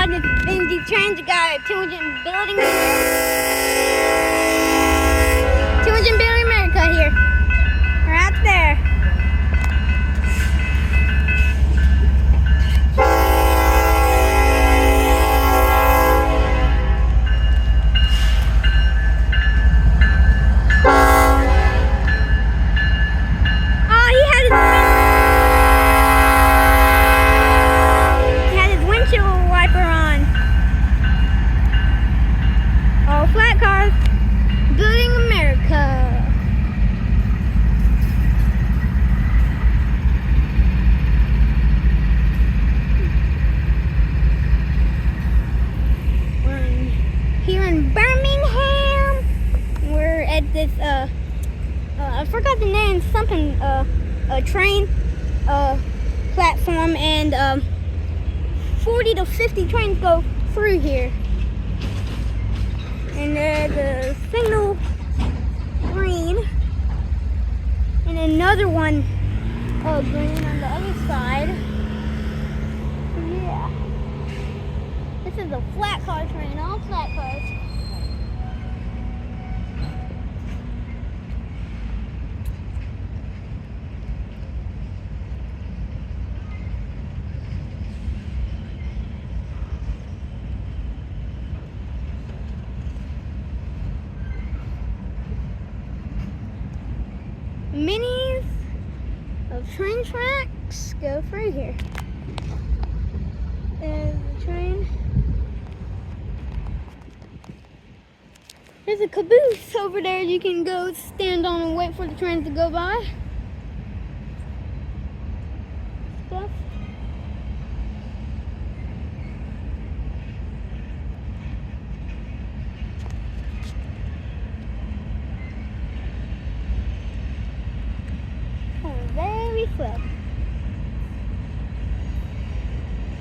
then the trains got 200 building. 200 building America here. Right there. This I forgot the name, something a train platform, and 40 to 50 trains go through here, and the signal green and another one green on the other side. Yeah, this is a flat car train, all flat cars. Minis of train tracks go through here. There's the train. There's a caboose over there you can go stand on and wait for the train to go by. Stuff. Very slow.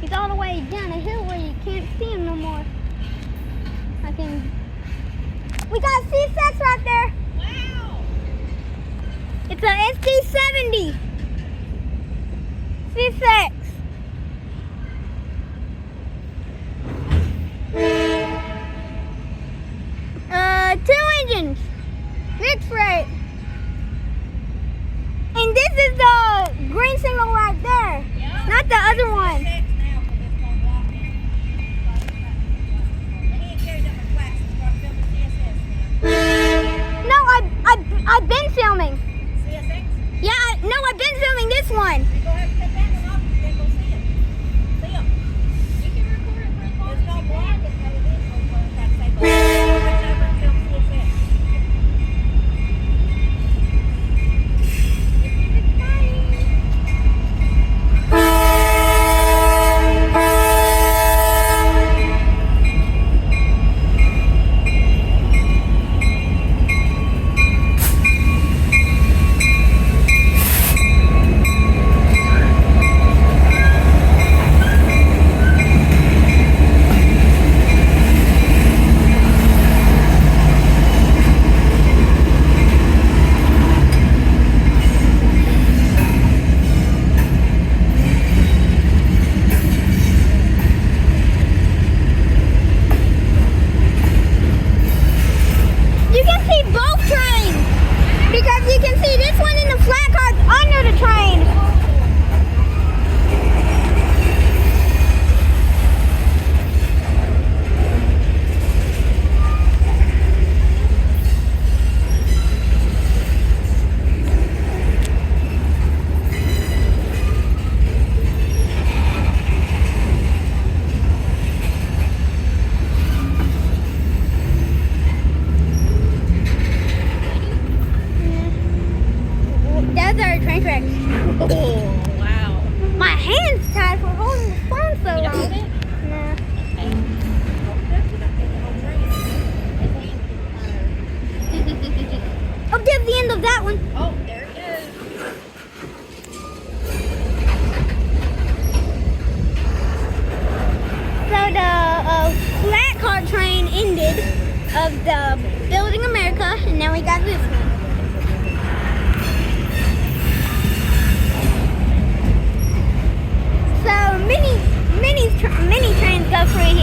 He's all the way down a hill where you can't see him no more. We got C6 right there. Wow. It's a ST70. C6. Two engines. Mixed rate. And this is the green signal right there, Yeah. not the other one. No, I've been filming. CSX? Yeah, I've been filming this one. You go ahead and cut that one off and then go see it. See them. You can record it for as long as you want. It's not blocked. It's what I'm trying to say. But watch over and film CSX. Because you can see this one in the flat car's under the train. Train tracks. Oh, wow. My hand's tied for holding the phone so You don't long. hold it? No. Okay. Oh, there's the end of that one. Oh, there it is. So the flat car train ended of the Building America, and now we got this one. So mini trains go through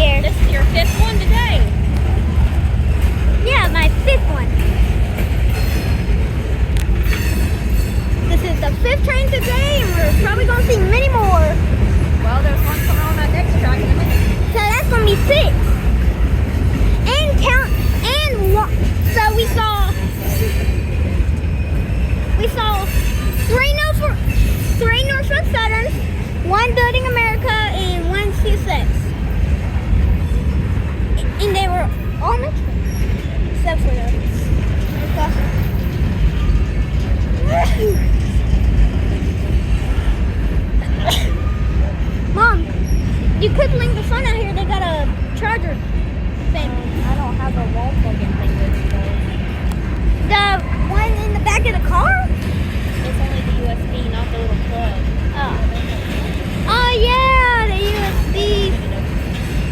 the sun out here, they got a charger thing. I don't have a wall plug-in thing with me though. The one in the back of the car? It's only the USB, not the little plug. Oh yeah, the USB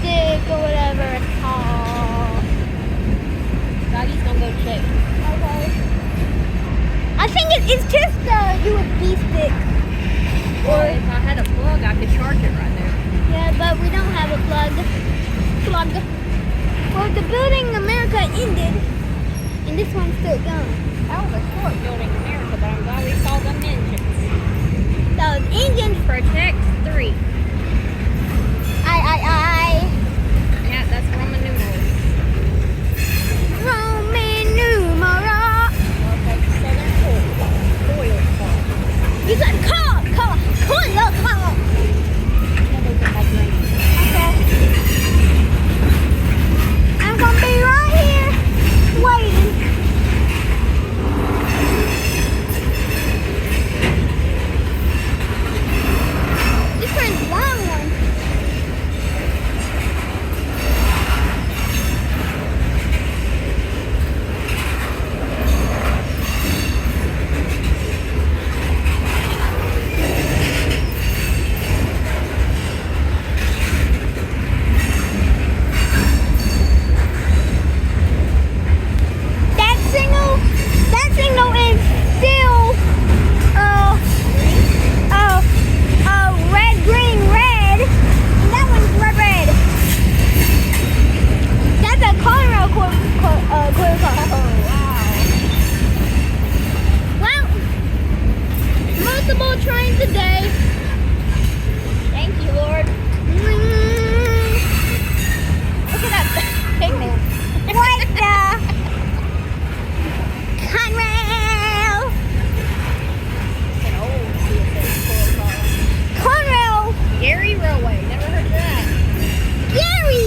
stick or whatever it's called. Doggy's gonna go check. Okay. I think it's just the USB stick. Or if I had a plug, I could charge it right there. Yeah, but we don't have a plug. Well, the Building America ended, and this one's still going. That was a short Building America, but I'm glad we saw the engines. Those engines, Protect 3. I. Yeah, that's Roman numerals. Roman numeral. Okay, Southern Coil car. You got call. Okay. I'm gonna be right here waiting. This one's a long one. That signal is still red, green, red. And that one's red, red. That's a Conrail quarter car. Oh, wow. Well, multiple trains a day. Thank you, Lord. Look at that pigment. What the? Conrail! It's an old CSX coil car. Conrail! Gary Railway. Never heard of that. Gary!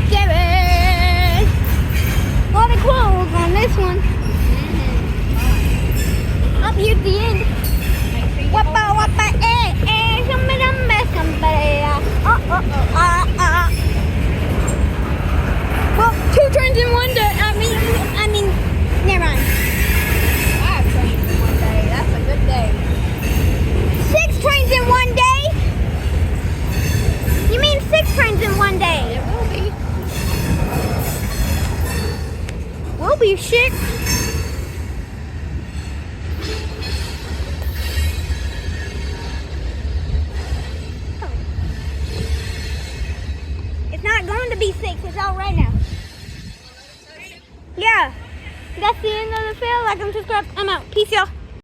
Gary! A lot of quotes on this one. Up here at the end. Wappa wappa somebody. Well, 2 trains in one day. I mean, never mind. 5 trains in one day. That's a good day. 6 trains in one day? You mean 6 trains in one day? It will be. We'll be shit. It's not going to be 6. It's all right now. Yeah. That's the end of the film. Like and subscribe. I'm out. Peace, y'all.